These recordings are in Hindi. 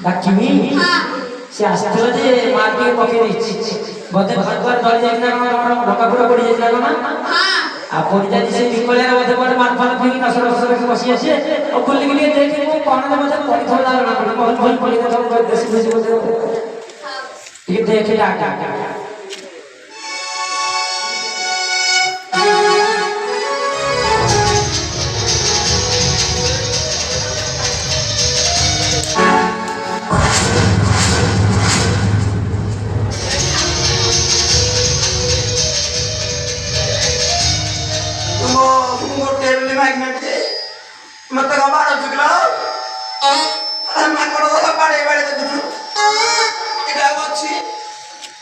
डाकिमी हां से आस्ते जे मार के पके दी बदे भगवान दल जाइना ढकापुरा पड़ी जाइना ना हां आ पड़ी जाई से निकले बदे बड़ मार फाल फेंकी नसर नसर के बसी आसे और बुल्ली के लिए देख को कोन में बदे पड़ी थोड़ा ना पड़ी बहुत बहुत पड़ी तो देसी देसी बदे ये देख डाका मत का बारो चुकला अरे मैं करो तो बाड़े बाड़े तो तू इडा बच्ची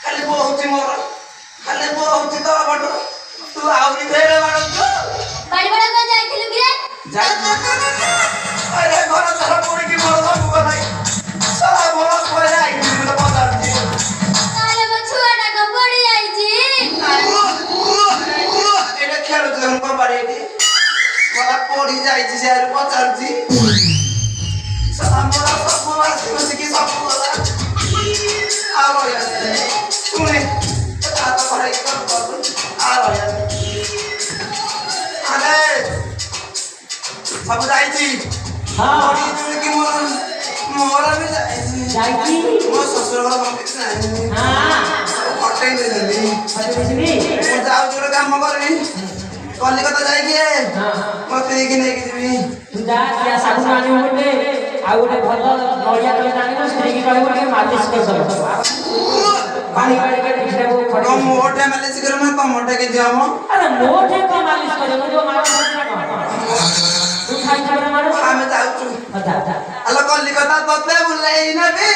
खाली बहुत मोर खाली बहुत तो बड़ तू आउरी भेड़े बाड़ो तो बड़ बड़ को जाइथिलु कि रे जा अरे घर सारा पूरी की मोर सब को नहीं सारा मोर को आई तो पता नहीं ताले म छुआटा को पड़ी आइची एटा खेल तो हम बाड़े दी मला पड़ी जाई छी से पचार छी सारा मोर सब को आसी की सब को आओ यार सुने आता पढ़ाई कर आओ यार अरे सब जाई छी हां पड़ी की मोर भी जाई छी मो ससुर घर में हां पटे दे दे पटे दे मो जाऊ जोर काम करबी कलिकता जाई के हां मते की नहीं की जीवी तू जा या साबुन आनी होते आ गोटे भल नड़िया तले जानी स्त्री की कहबो के मालिश कर दो पानी पानी के टिकटा को फटे तो मोटे मालिश करो ना तो मोटे के जामो अरे मोटे को मालिश कर दो जो मारो तू खाई खाई मारो हमें जाऊ छु अच्छा अल्लाह कलिकता तोते बुलाई नबी